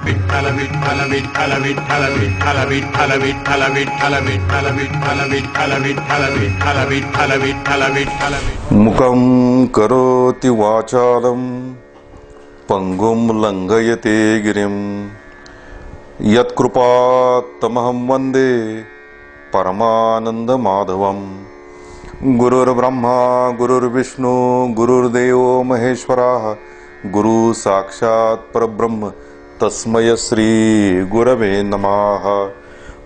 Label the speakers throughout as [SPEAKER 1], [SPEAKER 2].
[SPEAKER 1] विठ्ठल विठ्ठल विठ्ठल विठ्ठल विठ्ठल विठ्ठल विठ्ठल विठ्ठल विठ्ठल विठ्ठल विठ्ठल विठ्ठल विठ्ठल विठ्ठल विठ्ठल विठ्ठल
[SPEAKER 2] मुखं करोति वाचालं पंगुं लंघयते गिरिं यत्कृपात्तमहं वन्दे परमानन्दमाधवं। गुरुर्ब्रह्मा गुरुर्विष्णु गुरुर्देवो महेश्वरः गुरु साक्षात् परब्रह्म तस्मै श्री गुरवे नमः।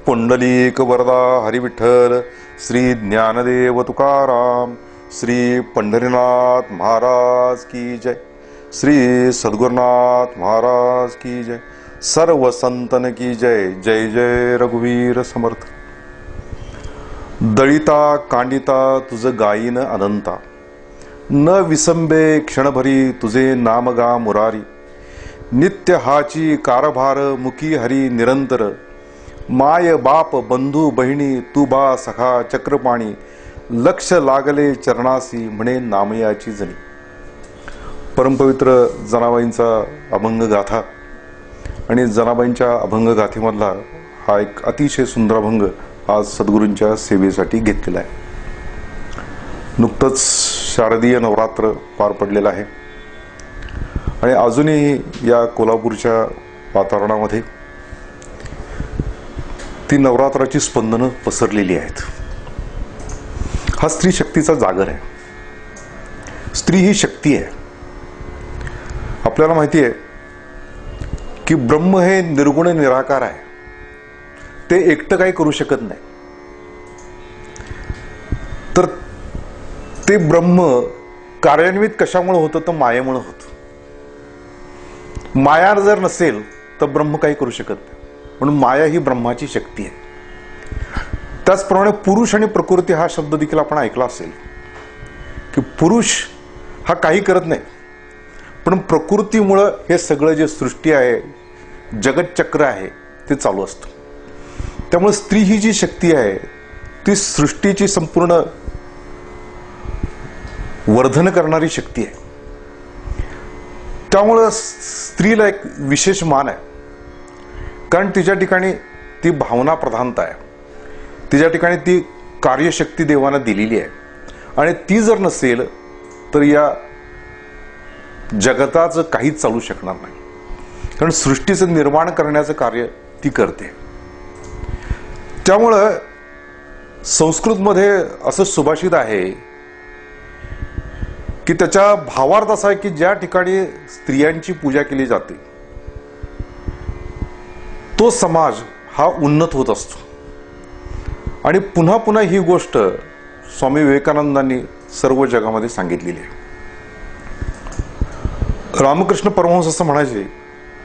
[SPEAKER 2] पुंडलीक वरदा हरिविठ्ठल श्री ज्ञानदेव तुकाराम श्री पंढरीनाथ महाराज की जय, श्री सद्गुरुनाथ महाराज की जय, सर्व संतन की जय। जय जय रघुवीर समर्थ। दळिता कांडिता तुझ गायीन अनंता, न विसंबे क्षणभरी तुझे नाम गा मुरारी। नित्य हाची कारभार मुखी हरी निरंतर, माय बाप बंधू बहिणी तू बा सखा चक्रपाणी। लक्ष लागले चरणासी म्हणे नामयाची जणी। परमपवित्र जनाबाईंचा अभंग गाथा आणि जनाबाईंच्या अभंग गाथेमधला हा एक अतिशय सुंदर अभंग आज सद्गुरूंच्या सेवेसाठी घेतलेला आहे। नुकतंच शारदीय नवरात्र पार पडलेलं आहे आणि अजूनही या कोल्हापूरच्या वातावरणामध्ये ती नवरात्राची स्पंदनं पसरलेली आहेत। हा स्त्री शक्तीचा जागर आहे। स्त्री ही शक्ती आहे। आपल्याला माहिती आहे की ब्रह्म हे निर्गुण निराकार आहे, ते एकटं काही करू शकत नाही। तर ते ब्रह्म कार्यान्वित कशामुळे होतं तर मायेमुळे होतं। माया जर नसेल तर ब्रह्म काही करू शकत नाही, म्हणून माया ही ब्रह्माची शक्ती आहे। त्याचप्रमाणे पुरुष आणि प्रकृती हा शब्द देखील आपण ऐकला असेल की पुरुष हा काही करत नाही, पण प्रकृतीमुळे हे सगळं जे सृष्टी आहे, जगतचक्र आहे, ते चालू असतं। त्यामुळे स्त्री ही जी शक्ती आहे ती सृष्टीची संपूर्ण वर्धन करणारी शक्ती आहे। त्यामुळे स्त्रीला एक विशेष मान आहे, कारण तिच्या ठिकाणी ती भावना प्रधानता आहे, तिच्या ठिकाणी ती कार्यशक्ती देवानं दिलेली आहे। आणि ती जर नसेल तर या जगताचं काहीच चालू शकणार नाही, कारण सृष्टीचं निर्माण करण्याचं कार्य ती करते। त्यामुळं संस्कृतमध्ये असं सुभाषित आहे की त्याच्या भावार्थ असा आहे की ज्या ठिकाणी स्त्रियांची पूजा केली जाते तो समाज हा उन्नत होत असतो। आणि पुन्हा पुन्हा ही गोष्ट स्वामी विवेकानंदांनी सर्व जगामध्ये सांगितलेली आहे। रामकृष्ण परमहंस असं म्हणायचे,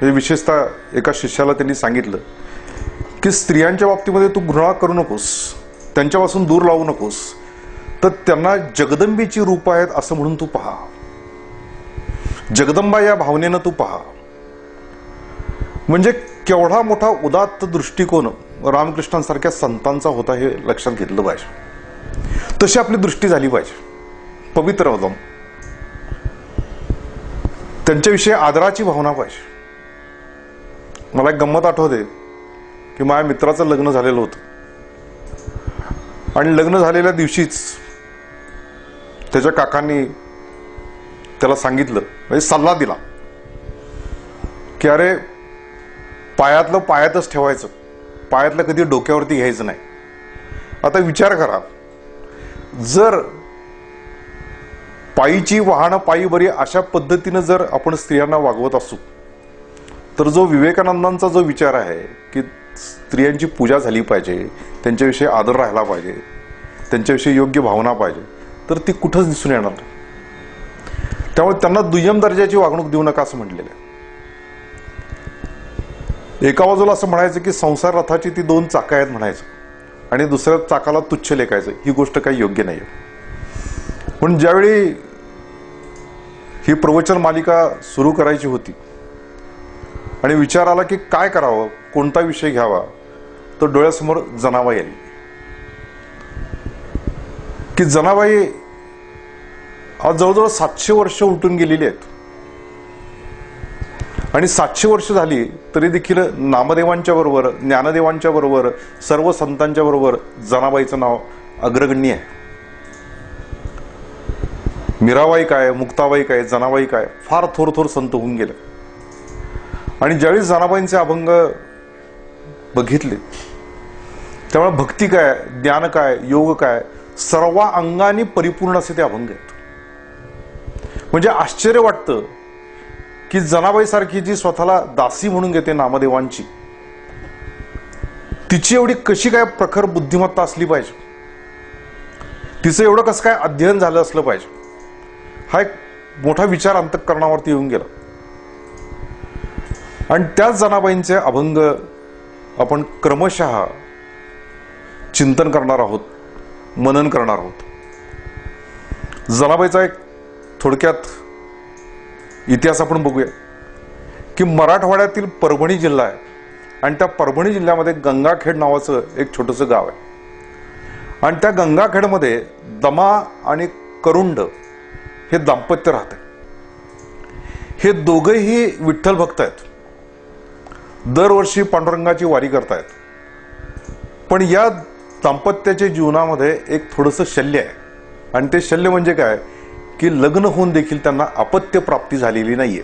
[SPEAKER 2] हे विशेषतः एका शिष्याला त्यांनी सांगितलं की स्त्रियांच्या बाबतीमध्ये तू घृणा करू नकोस, त्यांच्यापासून दूर लावू नकोस, तर त्यांना जगदंबेची रूप आहेत असं म्हणून तू पहा, जगदंबा या भावनेनं तू पहा। म्हणजे केवढा मोठा उदात्त दृष्टिकोन रामकृष्णांसारख्या संतांचा होता हे लक्षात घेतलं पाहिजे। तशी आपली दृष्टी झाली पाहिजे, पवित्र एकदम, त्यांच्याविषयी आदराची भावना पाहिजे। मला एक गंमत आठवते की माझ्या मित्राचं लग्न झालेलं होतं आणि लग्न झालेल्या दिवशीच त्याच्या काकांनी त्याला सांगितलं, म्हणजे सल्ला दिला की अरे पायातलं पायातच ठेवायचं, पायातलं कधी डोक्यावरती घ्यायचं नाही। आता विचार करा, जर पायीची वाहनं पायी बरी अशा पद्धतीनं जर आपण स्त्रियांना वागवत असू तर जो विवेकानंदांचा जो विचार आहे की स्त्रियांची पूजा झाली पाहिजे, त्यांच्याविषयी आदर राहिला पाहिजे, त्यांच्याविषयी योग्य भावना पाहिजे, तर ती कुठंच दिसून येणार नाही। त्यामुळे त्यांना दुय्यम दर्जाची वागणूक देऊ नका असं म्हटलेलं आहे। एका बाजूला असं म्हणायचं की संसार रथाची ती दोन चाकं आहेत म्हणायचं आणि दुसऱ्या चाकाला तुच्छ लेखायचं, ही गोष्ट काही योग्य नाही आहे। पण ज्यावेळी ही प्रवचन मालिका सुरू करायची होती आणि विचार आला की काय करावं, कोणता विषय घ्यावा, तर डोळ्यासमोर जनाबाई आली की जनाबाई आज जवळजवळ 700 वर्ष उलटून गेलेली आहेत आणि 700 वर्ष झाली तरी देखील नामदेवांच्या बरोबर, ज्ञानदेवांच्या बरोबर, सर्व संतांच्या बरोबर जनाबाईचं नाव अग्रगण्य आहे. मीराबाई काय, मुक्ताबाई काय, जनाबाई काय, फार थोर थोर संत होऊन गेले. आणि ज्यावेळी जनाबाईंचे अभंग बघितले त्यामुळे भक्ती काय, ज्ञान काय, योग काय, सर्व अंगाने परिपूर्ण असे ते अभंग आहेत. म्हणजे आश्चर्य वाटतं की जनाबाई सारखी जी स्वतःला दासी म्हणून घेते नामदेवांची, तिची एवढी कशी काय प्रखर बुद्धिमत्ता असली पाहिजे, तिचं एवढं कसं काय अध्ययन झालं असलं पाहिजे, हा एक मोठा विचार अंतःकरणावरती येऊन गेला. आणि त्याच जनाबाईंचे अभंग आपण क्रमशः चिंतन करणार आहोत, मनन करणार आहोत. जनाबाईचा एक थोडक्यात इतिहास आपण बघूया की मराठवाड्यातील परभणी जिल्हा आहे आणि त्या परभणी जिल्ह्यामध्ये गंगाखेड नावाचं एक छोटंसं गाव आहे. आणि त्या गंगाखेडमध्ये दमा आणि करुंड हे दाम्पत्य राहते. हे दोघेही विठ्ठल भक्त आहेत, दरवर्षी पांडुरंगाची वारी करतायत. पण या दाम्पत्याच्या जीवनामध्ये एक थोडंसं शल्य आहे. आणि ते शल्य म्हणजे काय की लग्न होऊन देखील त्यांना अपत्य प्राप्ती झालेली नाहीये.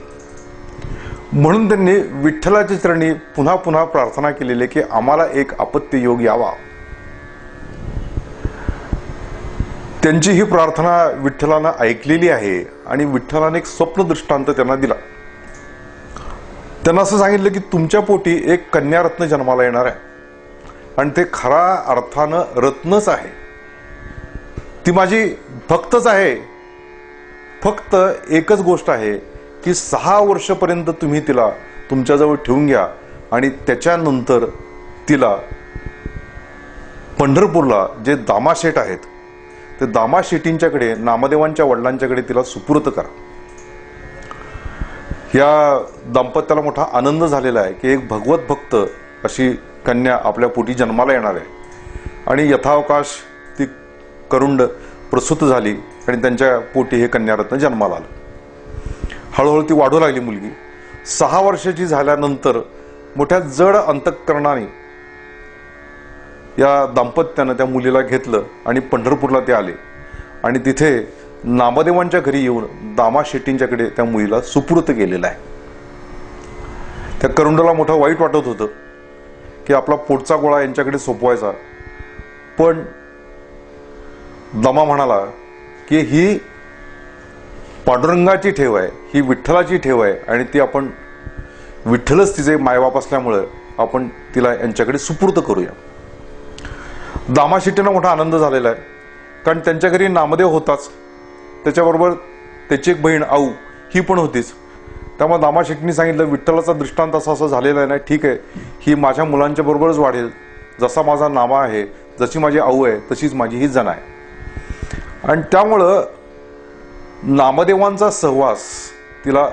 [SPEAKER 2] म्हणून त्यांनी विठ्ठलाच्या चरणी पुन्हा पुन्हा प्रार्थना केलेली की आम्हाला एक अपत्य योग यावा. त्यांची ही प्रार्थना विठ्ठलानं ऐकलेली आहे आणि विठ्ठलाने एक स्वप्न दृष्टांत त्यांना दिला. त्यांना असं सांगितलं की तुमच्या पोटी एक कन्यारत्न जन्माला येणार आहे आणि ते खऱ्या अर्थानं रत्नच आहे. ती माझी भक्तच आहे. फक्त एकच गोष्ट आहे की 6 वर्षपर्यंत तुम्ही तिला तुमच्याजवळ ठेवून घ्या आणि त्याच्यानंतर तिला पंढरपूरला जे दामाशेठ आहेत ते दामाशेठींच्याकडे, नामदेवांच्या वडिलांच्याकडे तिला सुपूर्त करा. या दाम्पत्याला मोठा आनंद झालेला आहे की एक भगवत भक्त अशी कन्या आपल्या पोटी जन्माला येणार आहे. आणि यथावकाश ती करुंड प्रसूत झाली आणि त्यांच्या पोटी हे कन्यारत्न जन्माला आलं. हळूहळू ती वाढू लागली मुलगी. 6 वर्षाची झाल्यानंतर मोठ्या जड अंतःकरणाने या दाम्पत्यानं त्या मुलीला घेतलं आणि पंढरपूरला ते आले आणि तिथे नामदेवांच्या घरी येऊन दामाशेट्टींच्याकडे त्या मुलीला सुपूर्त केलेला आहे. त्या करुंडला मोठं वाईट वाटत होतं की आपला पोटचा गोळा यांच्याकडे सोपवायचा. पण दमा म्हणाला की ही पांडुरंगाची ठेव आहे, ही विठ्ठलाची ठेव आहे आणि ती आपण, विठ्ठलच तिचे मायबाप असल्यामुळे आपण तिला यांच्याकडे सुपूर्त करूया. दामाशेट्टींना मोठा आनंद झालेला आहे कारण त्यांच्या घरी नामदेव होताच, त्याच्याबरोबर त्याची एक बहीण आऊ ही पण होतीच. त्यामुळे दामाशेट्टींनी सांगितलं विठ्ठलाचा दृष्टांत असा झालेला आहे ना, ठीक आहे, ही माझ्या मुलांच्या बरोबरच वाढेल. जसा माझा नामा आहे, जशी माझी आऊ आहे, तशीच माझी ही जण आहे. आणि त्यामुळं नामदेवांचा सहवास तिला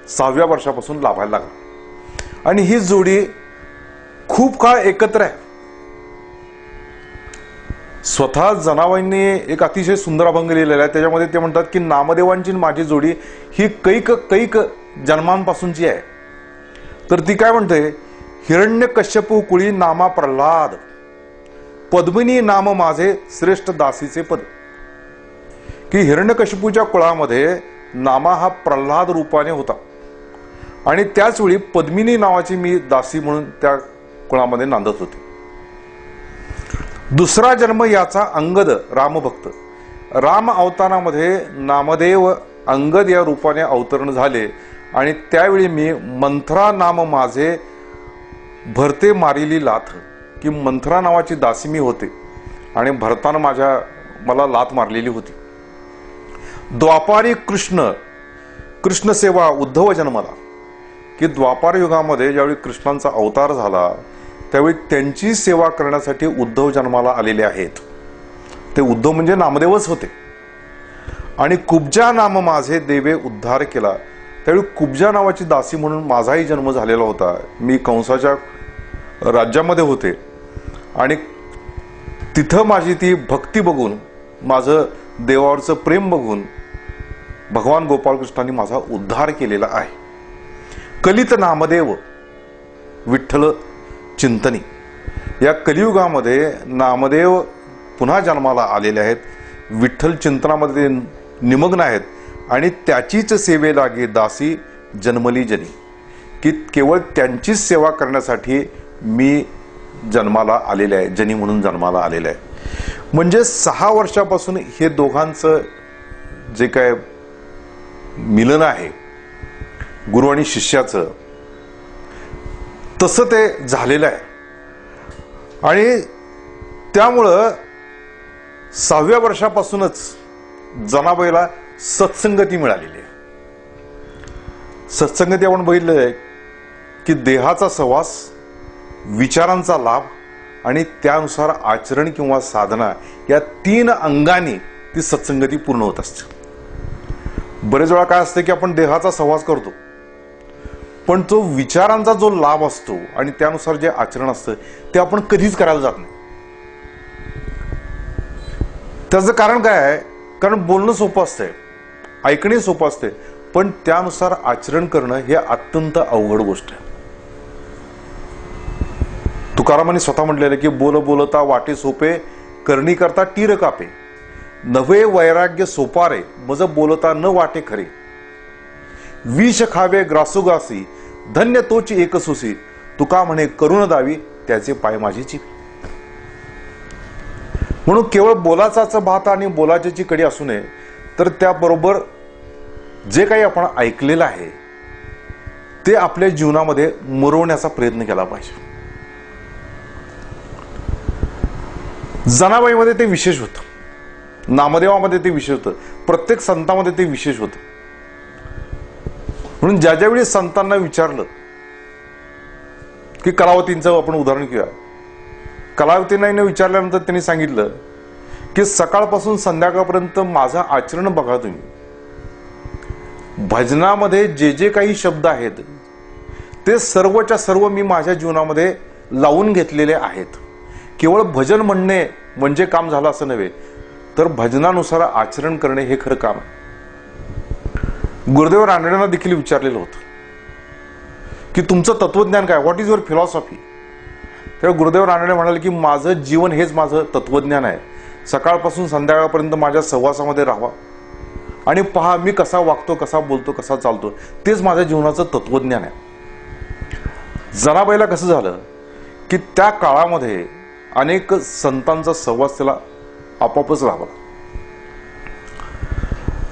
[SPEAKER 2] 6व्या वर्षापासून लाभायला लागला आणि ही जोडी खूप काळ एकत्र आहे. स्वतः जनाबाईंनी एक अतिशय सुंदर अभंग लिहिलेला आहे. त्याच्यामध्ये ते म्हणतात की नामदेवांची माझी जोडी ही कैक जन्मांपासूनची आहे. तर ती काय म्हणते, हिरण्यकश्यपू कुळी नामा प्रल्हाद, पद्मिनी नाम माझे श्रेष्ठ दासीचे पद. की हिरण्यकश्यपूच्या कुळामध्ये नामा हा प्रल्हाद रूपाने होता आणि त्याच वेळी पद्मिनी नावाची मी दासी म्हणून त्या कुळामध्ये नांदत होते. दुसरा जन्म याचा अंगद रामभक्त. राम अवतारामध्ये नामदेव अंगद या रूपाने अवतरण झाले आणि त्यावेळी मी मंथरा नाम माझे भरते मारिली लाथ. की मंथरा नावाची दासी मी होते आणि भरतानं मला लाथ मारलेली होती. द्वापारी कृष्ण सेवा उद्धव जन्माला. की द्वापार युगामध्ये ज्यावेळी कृष्णांचा अवतार झाला त्यावेळी त्यांची सेवा करण्यासाठी उद्धव जन्माला आलेले आहेत. ते उद्धव म्हणजे नामदेवच होते. आणि कुब्जा नाम माझे देवे उद्धार केला. त्यावेळी कुब्जा नावाची दासी म्हणून माझाही जन्म झालेला होता. मी कंसाच्या राज्यामध्ये होते आणि तिथं माझी ती भक्ती बघून, माझं देवावरचं प्रेम बघून भगवान गोपाळकृष्णांनी माझा उद्धार केलेला आहे. कलित नामदेव विठ्ठल चिंतनी. या कलियुगामध्ये नामदेव पुन्हा जन्माला आलेले आहेत, विठ्ठल चिंतनामध्ये निमग्न आहेत आणि त्याचीच सेवे लागे दासी जन्मली जनी, की केवळ त्यांचीच सेवा करण्यासाठी मी जन्माला आलेले आहे, जनी म्हणून जन्माला आलेले आहे. म्हणजे 6 वर्षापासून हे दोघांचं जे काय मिलन आहे गुरु आणि शिष्याचं, तसं ते झालेलं आहे. आणि त्यामुळं 6व्या वर्षापासूनच जनाबाईला सत्संगती मिळालेली आहे. सत्संगती आपण बघितलंय की देहाचा सहवास, विचारांचा लाभ आणि त्यानुसार आचरण किंवा साधना या 3 अंगांनी ती सत्संगती पूर्ण होत असते. बरेच वेळा काय असतं की आपण देहाचा सहवास करतो, पण तो विचारांचा जो लाभ असतो आणि त्यानुसार जे आचरण असतं ते आपण कधीच करायला जात नाही. त्याचं कारण काय आहे? कारण बोलणं सोपं असतंय, ऐकणे सोपं असते, पण त्यानुसार आचरण करणं हे अत्यंत अवघड गोष्ट आहे. तुकारामांनी स्वतः म्हटलेलं की बोल बोलता वाटे सोपे, करणी करता टीर कापे, नव्हे वैराग्य सोपारे, मज बोलता न वाटे खरे, विष खावे ग्रासोगासी, धन्य तोची एक सुसी, तुका म्हणे करुण दावी, त्याचे पाय माझी चिवी. म्हणून केवळ बोलाचाच भात आणि बोलाची कडी असू नये, तर त्याबरोबर जे काही आपण ऐकलेलं आहे ते आपल्या जीवनामध्ये मुरवण्याचा प्रयत्न केला पाहिजे. जनाबाईमध्ये ते विशेष होतं, नामदेवामध्ये ते विशेष होतं, प्रत्येक संतांमध्ये ते विशेष होतं. म्हणून ज्या ज्यावेळी संतांना विचारलं की कलावतींचं आपण उदाहरण घेऊया, कलावतींना विचारल्यानंतर त्यांनी सांगितलं की सकाळपासून संध्याकाळपर्यंत माझं आचरण बघा तुम्ही. भजनामध्ये जे जे काही शब्द आहेत ते सर्वच्या सर्व मी माझ्या जीवनामध्ये लावून घेतलेले आहेत. केवळ भजन म्हणणे म्हणजे काम झालं असं नव्हे, तर भजनानुसार आचरण करणे हे खरं काम आहे. गुरुदेव रानडेंना देखील विचारलेलं होतं की तुमचं तत्वज्ञान काय, व्हॉट इज युअर फिलॉसॉफी. तेव्हा गुरुदेव रानडे म्हणाले की माझं जीवन हेच माझं तत्वज्ञान आहे. सकाळपासून संध्याकाळपर्यंत माझ्या सहवासामध्ये राहावा आणि पहा मी कसा वागतो, कसा बोलतो, कसा चालतो, तेच माझ्या जीवनाचं तत्वज्ञान आहे. जनाबाईला कसं झालं की त्या काळामध्ये अनेक संतांचा सहवास त्याला आपोआपच लाभला.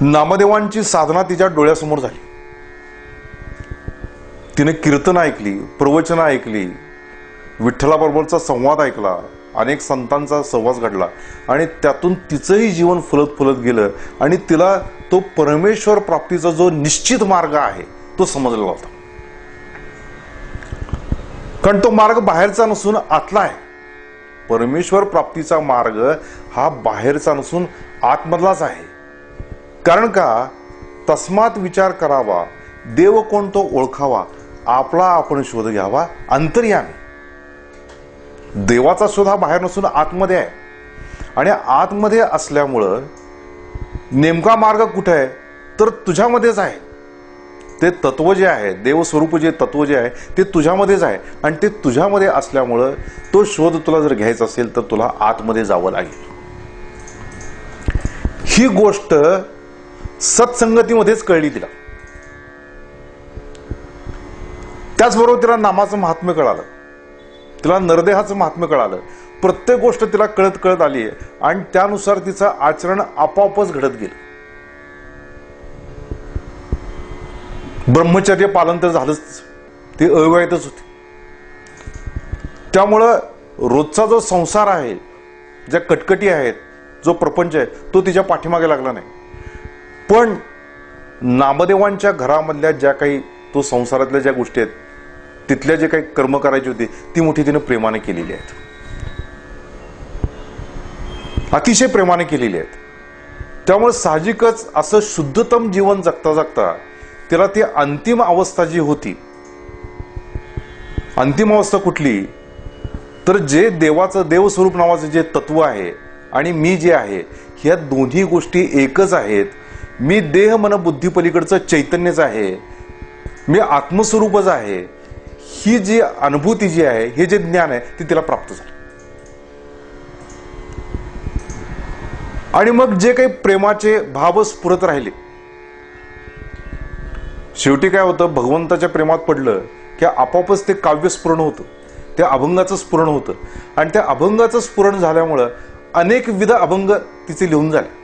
[SPEAKER 2] नामदेवांची साधना तिच्या डोळ्यासमोर झाली. तिने कीर्तन ऐकली, प्रवचनं ऐकली, विठ्ठलाबरोबरचा संवाद ऐकला, अनेक संतांचा सहवास घडला आणि त्यातून तिचंही जीवन फुलत फुलत गेलं आणि तिला तो परमेश्वर प्राप्तीचा जो निश्चित मार्ग आहे तो समजला होता. कारण तो मार्ग बाहेरचा नसून आतला आहे. परमेश्वर प्राप्तीचा मार्ग हा बाहेरचा नसून आतमधलाच आहे. कारण का, तस्मात विचार करावा, देव कोण तो ओळखावा, आपला आपण शोध घ्यावा अंतर्यामी. देवाचा शोध हा बाहेर नसून आतमध्ये आहे आणि आतमध्ये असल्यामुळं नेमका मार्ग कुठे आहे तर तुझ्यामध्येच आहे. ते तत्व जे आहे, देवस्वरूप जे तत्व जे आहे ते तुझ्यामध्येच आहे आणि ते तुझ्यामध्ये असल्यामुळं तो शोध तुला जर घ्यायचा असेल तर तुला आतमध्ये जावं लागेल. ही गोष्ट सत्संगतीमध्येच कळली तिला. त्याचबरोबर तिला नामाचं महात्म्य कळालं, तिला नरदेहाचं महात्म्य कळालं. प्रत्येक गोष्ट तिला कळत कळत आली आहे आणि त्यानुसार तिचं आचरण आपोआपच घडत गेलं. ब्रह्मचर्य पालन तर झालंच, ते अविवाहितच होते. त्यामुळं रोजचा जो संसार आहे, ज्या कटकटी आहेत, जो प्रपंच आहे तो तिच्या पाठीमागे लागला नाही. पण नामदेवांच्या घरामधल्या ज्या काही तो संसारातल्या ज्या गोष्टी आहेत, तिथल्या जे काही कर्म करायची होती ती मोठी तिने प्रेमाने केलेली आहेत, अतिशय प्रेमाने केलेली आहेत. त्यामुळे साहजिकच असं शुद्धतम जीवन जगता जगता तिला ती अंतिम अवस्था जी होती, अंतिम अवस्था कुठली तर जे देवाचं, देवस्वरूप नावाचं जे तत्व आहे आणि मी जे आहे, ह्या दोन्ही गोष्टी एकच आहेत. मी देह मन बुद्धी पलीकडचं चैतन्यच आहे, मी आत्मस्वरूपच आहे. ही जी अनुभूती जी आहे, हे जे ज्ञान आहे, ते तिला प्राप्त झालं. आणि मग जे काही प्रेमाचे भाव स्फुरत राहिले, शेवटी काय होतं, भगवंताच्या प्रेमात पडलं की आपोआपच ते काव्य स्फुरण होतं, त्या अभंगाचं स्फुरण होतं. आणि त्या अभंगाचं स्फुरण झाल्यामुळं अनेक विध अभंग तिचे लिहून झाले.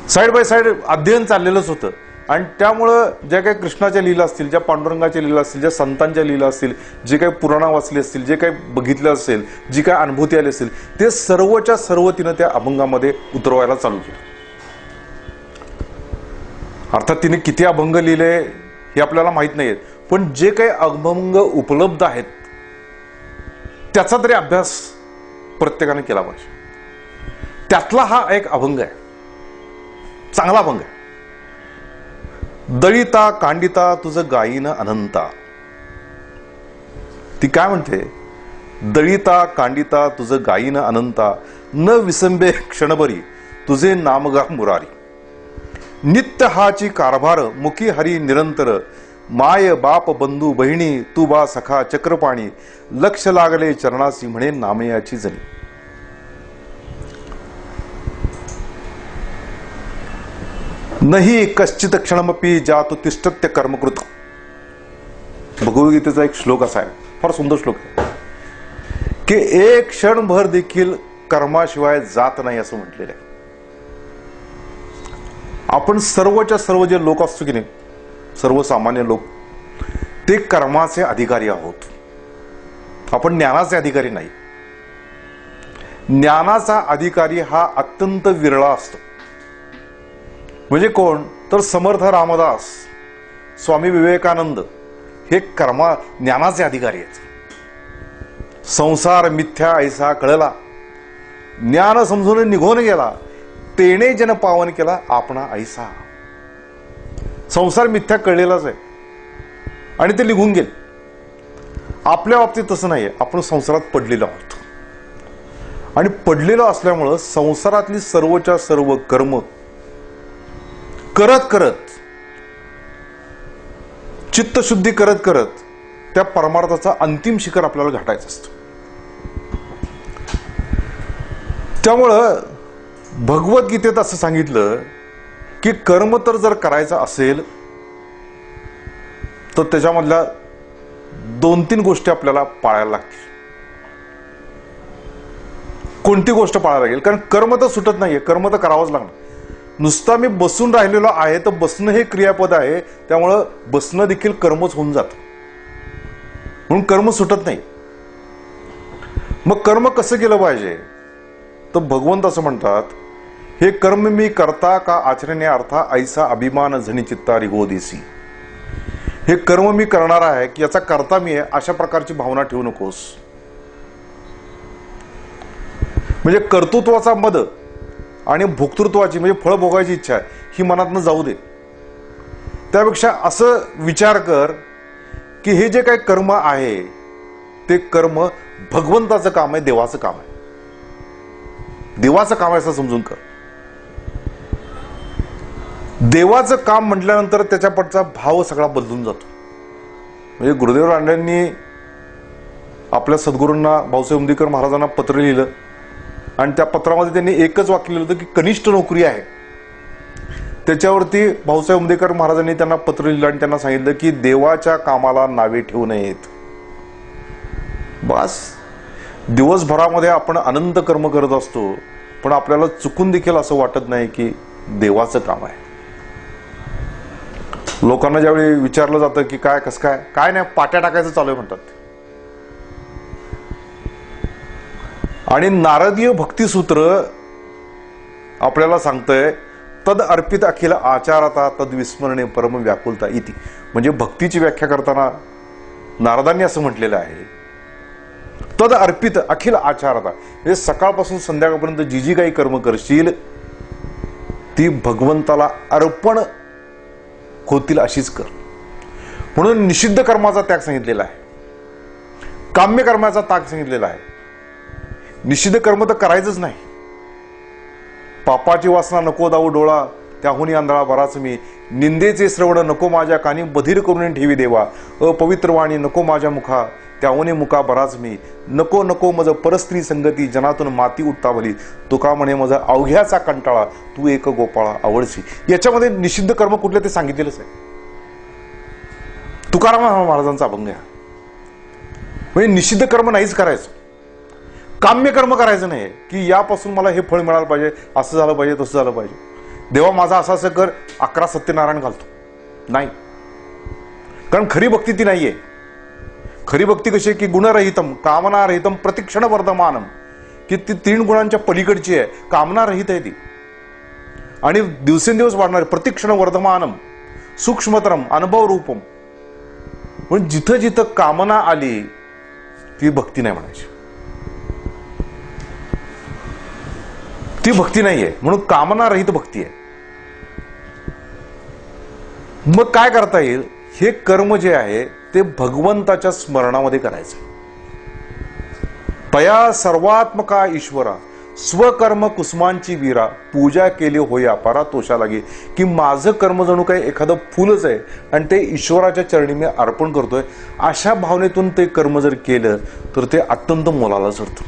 [SPEAKER 2] साईड बाय साईड अध्ययन चाललेलंच होतं. आणि त्यामुळं ज्या काही कृष्णाच्या लीला असतील, ज्या पांडुरंगाच्या लीला असतील, ज्या संतांच्या लीला असतील, जे काही पुराणा वाचली असतील, जे काही बघितलं असेल, जी काही अनुभूती आली असेल, ते सर्वच्या सर्व तिनं त्या अभंगामध्ये उतरवायला चालू केलं. अर्थात तिने किती अभंग लिहिले हे आपल्याला माहित नाहीये, पण जे काही अभंग उपलब्ध आहेत त्याचा तरी अभ्यास प्रत्येकाने केला पाहिजे. त्यातला हा एक अभंग आहे, चांगला अभंग आहे. दळिता कांडिता तुझं गायीन अनंता. ती काय म्हणते, दळिता कांडिता तुझं गायीन अनंता, न विसंबे क्षणभरी तुझे नामगा मुरारी. नित्य हाची कारभार मुखी हरी निरंतर, माय बाप बंधू बहिणी तू बा सखा चक्रपाणी, लक्ष लागले चरणासी म्हणे नामयाची जनी. नाही कश्चित क्षणमपी जातो तिष्ठत्य कर्मकृत. भगवद्गीतेचा एक श्लोक असा आहे, फार सुंदर श्लोक आहे, की एक क्षणभर देखील कर्माशिवाय जात नाही असं म्हटलेलं आहे. आपण सर्वच्या सर्व जे लोक असतो की नाही, सर्वसामान्य लोक, ते कर्माचे अधिकारी आहोत. आपण ज्ञानाचे अधिकारी नाही. ज्ञानाचा अधिकारी हा अत्यंत विरळा असतो. म्हणजे कोण, तर समर्थ रामदास, स्वामी विवेकानंद हे ज्ञानाचे अधिकारी आहेत. संसार मिथ्या ऐसा कळला, ज्ञान समजून निघून गेला, तेने जन पावन केला आपणा ऐसा. संसार मिथ्या कळलेलाच आहे आणि ते निघून गेले. आपल्या बाबतीत तसं नाहीये, आपण संसारात पडलेलो आहोत. आणि पडलेलो असल्यामुळं संसारातली सर्वच्या सर्व कर्म करत करत, चित्तशुद्धी करत करत त्या परमार्थाचा अंतिम शिखर आपल्याला गाठायचं असतं. त्यामुळं भगवद्गीतेत असं सांगितलं की कर्म तर जर करायचं असेल तर त्याच्यामधल्या 2-3 गोष्टी आपल्याला पाळायला लागतील. कोणती गोष्ट पाळायला लागेल, कारण कर्म तर सुटत नाहीये, कर्म तर करावंच लागणार. नुसता मी बसून राहिलेलो आहे तर बसणं हे क्रियापद आहे, त्यामुळं बसणं देखील कर्मच होऊन जातं, म्हणून कर्म सुटत नाही. मग कर्म कसं केलं पाहिजे, तर भगवंत असं म्हणतात, हे कर्म मी करता का आचरणे अर्था ऐसा अभिमान झणी चित्ता रिगोदिसी. हे कर्म मी करणार आहे की याचा करता मी आहे, अशा प्रकारची भावना ठेवू नकोस. म्हणजे कर्तृत्वाचा मद आणि भोक्तृत्वाची म्हणजे फळ भोगायची इच्छा ही मनातनं जाऊ दे. त्यापेक्षा असं विचार कर की हे जे काही कर्म आहे ते कर्म भगवंताचं काम आहे, देवाचं काम आहे, देवाचं काम आहे असं समजून कर. देवाचं काम म्हटल्यानंतर त्याच्या पडचा भाव सगळा बदलून जातो. म्हणजे गुरुदेव रांडेंनी आपल्या सद्गुरूंना भाऊसाहेब उमदीकर महाराजांना पत्र लिहिलं आणि त्या पत्रामध्ये त्यांनी एकच वाक्य लिहिलं होतं की कनिष्ठ नोकरी आहे. त्याच्यावरती भाऊसाहेब उमदेकर महाराजांनी त्यांना पत्र लिहिलं आणि त्यांना सांगितलं की देवाच्या कामाला नावे ठेवू नयेत. बस, दिवसभरामध्ये आपण अनंत कर्म करत असतो, पण आपल्याला चुकून देखील असं वाटत नाही की देवाचं काम आहे. लोकांना ज्यावेळी विचारलं जातं की काय कसं काय, काय नाही पाट्या टाकायचं चालू आहे म्हणतात. आणि नारदीय भक्तिसूत्र आपल्याला सांगतंय, तद अर्पित अखिल आचारता तद विस्मरणे परम व्याकुलता इति. म्हणजे भक्तीची व्याख्या करताना नारदांनी असं म्हटलेलं आहे, तद अर्पित अखिल आचारता, हे सकाळपासून संध्याकाळपर्यंत जी जी काही कर्म करशील ती भगवंताला अर्पण होतील अशीच कर. म्हणून निषिद्ध कर्माचा त्याग सांगितलेला आहे, काम्य कर्माचा त्याग सांगितलेला आहे. निषिद्ध कर्म तर करायचंच नाही. पापाची वासना नको दाऊ डोळा, त्याहुनी आंधळा बराच मी. निंदेचे श्रवण नको माझ्या कानी, बधीर करून ठेवी देवा. अपवित्र वाणी नको माझ्या मुखा, त्याहुनी मुका बराच मी. नको नको मज परस्त्री संगती, जनातून माती उठता भली. तुका म्हणे मज अवघ्याचा कंटाळा, तू एक गोपाळा आवडशी. याच्यामध्ये निषिद्ध कर्म कुठले ते सांगितलेलंच आहे. तुकाराम महाराजांचा अभंग आहे. म्हणजे निषिद्ध कर्म नाहीच करायचं, काम्य कर्म करायचं नाही की यापासून मला हे फळ मिळालं पाहिजे, असं झालं पाहिजे, तसं झालं पाहिजे. देवा माझा असं असं कर, 11 सत्यनारायण घालतो नाही. कारण खरी भक्ती ती नाहीये. खरी भक्ती कशी आहे की गुणरहितम कामनारहितम प्रतिक्षण वर्धमानम, की ती 3 गुणांच्या पलीकडची आहे, कामनारहित आहे ती आणि दिवसेंदिवस वाढणारी. प्रतिक्षण वर्धमानम सूक्ष्मतरम अनुभव रूपम. पण जिथं जिथं कामना आली ती भक्ती नाही म्हणायची, ती भक्ती नाहीये. म्हणून कामना रहित भक्ती आहे. मग काय करता येईल? हे कर्म जे आहे ते भगवंताच्या स्मरणामध्ये करायचं. तया सर्वात्मका ईश्वरा, स्वकर्म कुसुमांची वीरा, पूजा केली होया परा तोषा लागे. की माझं कर्म जणू काही एखादं फुलच आहे आणि ते ईश्वराच्या चरणी मी अर्पण करतोय, अशा भावनेतून ते कर्म जर केलं तर ते अत्यंत मोलाला चढतं.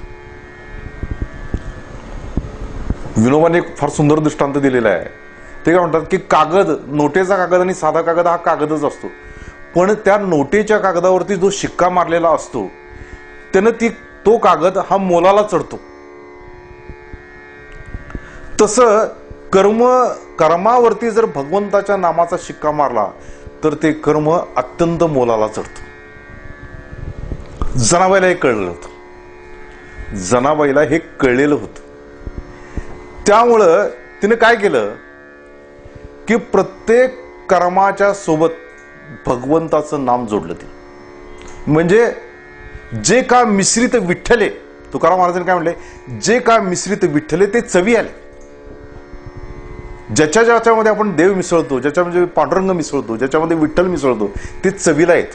[SPEAKER 2] विनोबाने एक फार सुंदर दृष्टांत दिलेला आहे. ते काय म्हणतात की कागद, नोटेचा कागद आणि साधा कागद हा कागदच असतो, पण त्या नोटेच्या कागदावरती जो शिक्का मारलेला असतो त्यानं तो कागद हा मोलाला चढतो. तसं कर्मावरती जर भगवंताच्या नामाचा शिक्का मारला तर ते कर्म अत्यंत मोलाला चढतं. जनाबाईला हे कळलं होतं, जनाबाईला हे कळलेलं होतं. त्यामुळं तिने काय केलं की प्रत्येक कर्माच्या सोबत भगवंताचं नाम जोडलं. ते म्हणजे जे का मिश्रित विठ्ठले, तुकाराम महाराजांनी काय म्हणले, जे का मिश्रित विठ्ठले ते चवी आले. ज्याच्यामध्ये आपण देव मिसळतो, ज्याच्यामध्ये पांडुरंग मिसळतो, ज्याच्यामध्ये विठ्ठल मिसळतो, ते चवीला येत.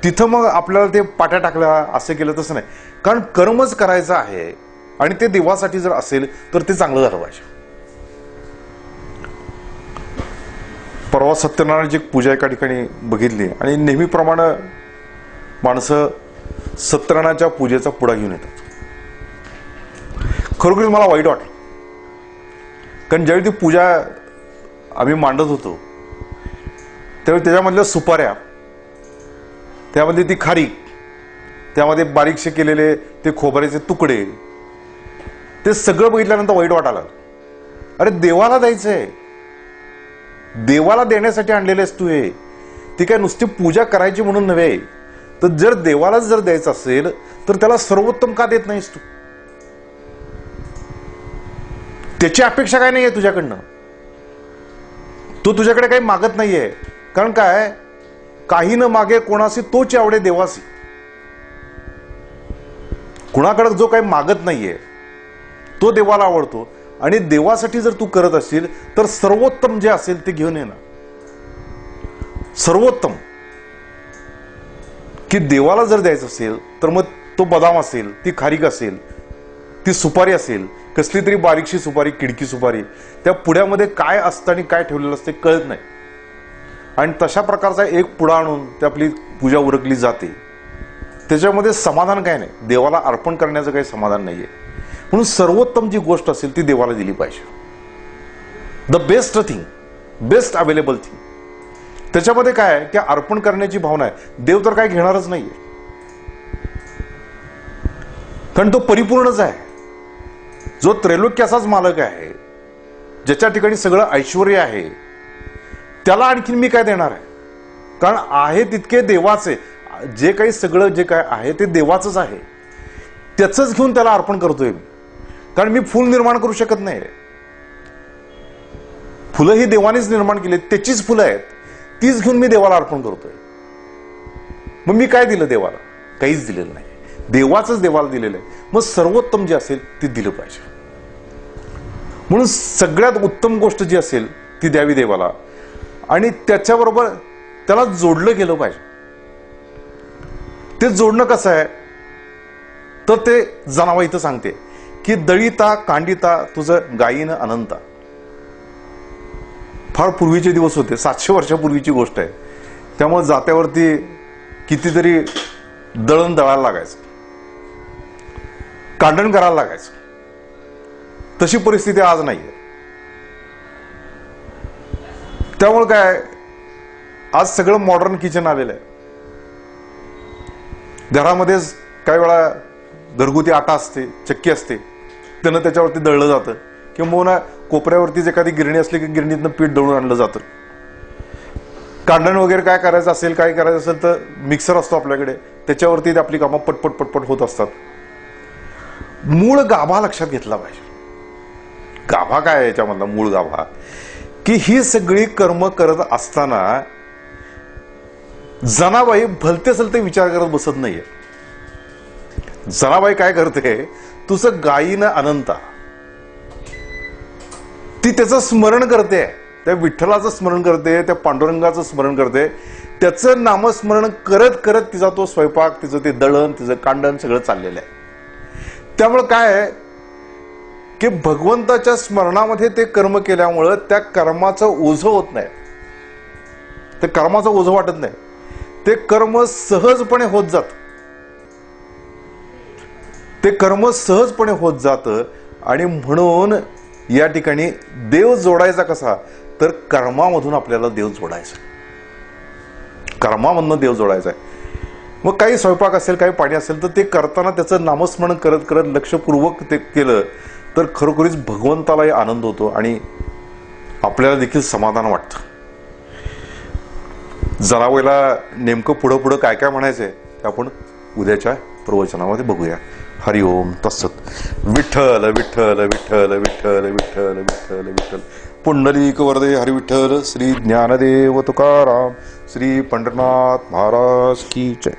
[SPEAKER 2] तिथं मग आपल्याला ते पाट्या टाकल्या असं केलं तसं नाही. कारण कर्मच करायचं आहे आणि ते देवासाठी जर असेल तर ते चांगलं झालं पाहिजे. परवा सत्यनारायणची एक पूजा एका ठिकाणी बघितली आणि नेहमीप्रमाणे माणसं सत्यनारायणाच्या पूजेचा पुढा घेऊन येतात. खरोखरच मला वाईट वाटलं, कारण ज्यावेळी ती पूजा आम्ही मांडत होतो त्यावेळी त्याच्यामधल्या सुपाऱ्या, त्यामध्ये ती खारीक, त्यामध्ये बारीकशे केलेले ते खोबऱ्याचे तुकडे, ते सगळं बघितल्यानंतर वाईट वाटायला. अरे देवाला द्यायचंय, देवाला देण्यासाठी आणलेलेस तू हे, ती काय नुसती पूजा करायची म्हणून नव्हे. तर जर देवालाच जर द्यायचं असेल तर त्याला सर्वोत्तम का देत नाहीस तू? त्याची अपेक्षा काय नाहीये तुझ्याकडनं, तो तुझ्याकडे काही मागत नाहीये. कारण काय, काही न मागे कोणाशी तोच आवडे देवासी. कुणाकडे जो काही मागत नाहीये तो देवाला आवडतो. आणि देवासाठी जर तू करत असशील तर सर्वोत्तम जे असेल ते घेऊन ये ना. सर्वोत्तम की देवाला जर द्यायचं असेल तर मग तो बदाम असेल, ती खारीक असेल, ती सुपारी असेल, कसली तरी बारीकशी सुपारी, किडकी सुपारी, त्या पुड्यामध्ये काय असतं आणि काय ठेवलेलं असते कळत नाही. आणि तशा प्रकारचा एक पुडा आणून ते आपली पूजा उरकली जाते. त्याच्यामध्ये समाधान काय नाही, देवाला अर्पण करण्याचं काही समाधान नाहीये. म्हणून सर्वोत्तम जी गोष्ट असेल ती देवाला दिली पाहिजे. The best thing, best available thing. त्याच्यामध्ये काय आहे की अर्पण करण्याची भावना आहे. देव तर काय घेणारच नाहीये, कारण तो परिपूर्णच आहे. जो त्रैलोक्याचाच मालक आहे, ज्याच्या ठिकाणी सगळं ऐश्वर्य आहे, त्याला आणखीन मी काय देणार आहे? कारण आहे तितके देवाचे, जे काही सगळं जे काय आहे ते देवाचंच आहे. त्याचंच घेऊन त्याला अर्पण करतोय मी. कारण मी फुल निर्माण करू शकत नाही. फुलं ही देवानेच निर्माण केली, त्याचीच फुलं आहेत, तीच घेऊन मी देवाला अर्पण करतोय. मग मी काय दिलं देवाला? काहीच दिलेलं नाही. देवाचंच देवाला दिलेलं आहे. मग सर्वोत्तम जे असेल ते दिलं पाहिजे. म्हणून सगळ्यात उत्तम गोष्ट जी असेल ती द्यावी देवाला, आणि त्याच्याबरोबर त्याला जोडलं गेलं पाहिजे. ते जोडणं कसं आहे तर ते जनाबाई इथं सांगते की दळीता कांडिता तुझं गायीन अनंता. फार पूर्वीचे दिवस होते, 700 वर्षापूर्वीची गोष्ट आहे. त्यामुळे जात्यावरती कितीतरी दळण दळायला लागायचं, कांडण करायला लागायचं. तशी परिस्थिती आज नाहीये. त्यामुळे काय, आज सगळं मॉडर्न किचन आलेलं आहे. घरामध्येच काही वेळा घरगुती आटा असते, चक्की असते, त्यानं त्याच्यावरती दळलं जातं. किंवा कोपऱ्यावरतीच एखादी गिरणी असली की गिरणीतनं पीठ दळून आणलं जातं. कांडण वगैरे काय करायचं असेल, काय करायचं असेल तर मिक्सर असतो आपल्याकडे, त्याच्यावरती आपली कामं पटपट पटपट होत असतात. मूळ गाभा लक्षात घेतला पाहिजे. गाभा काय आहे याच्यामधला मूळ गाभा, की ही सगळी कर्म करत असताना जनाबाई भलते सलते विचार करत बसत नाहीये. जनाबाई काय करते, तुझं गायीनं अनंता, ती त्याचं स्मरण करते, त्या विठ्ठलाचं स्मरण करते, त्या पांडुरंगाचं स्मरण करते. त्याचं नामस्मरण करत करत तिचा तो स्वयंपाक, तिचं ते दळण, तिचं कांडण सगळं चाललेलं आहे. त्यामुळे काय आहे की भगवंताच्या स्मरणामध्ये ते कर्म केल्यामुळं त्या कर्माचं ओझं होत नाही, ते कर्माचं ओझं वाटत नाही, ते कर्म सहजपणे होत जात, ते कर्म सहजपणे होत जातं. आणि म्हणून या ठिकाणी देव जोडायचा कसा, तर कर्मामधून आपल्याला देव जोडायचा, कर्मामधून देव जोडायचा आहे. मग काही स्वयंपाक असेल, काही पाणी असेल तर ते करताना त्याचं नामस्मरण करत करत लक्षपूर्वक ते केलं तर खरोखरीच भगवंतालाही आनंद होतो आणि आपल्याला देखील समाधान वाटतं. जनाबाईला नेमकं पुढं पुढं काय काय म्हणायचंय ते आपण उद्याच्या प्रवचनामध्ये बघूया. हरि ओम तत्सत. विठ्ठल विठ्ठल विठ्ठल विठ्ठल विठ्ठल विठ्ठल विठ्ठल. पुंडलिक वरदे हरि विठ्ठल. श्री ज्ञानदेव तुकाराम. श्री पंढरनाथ महाराज की जय.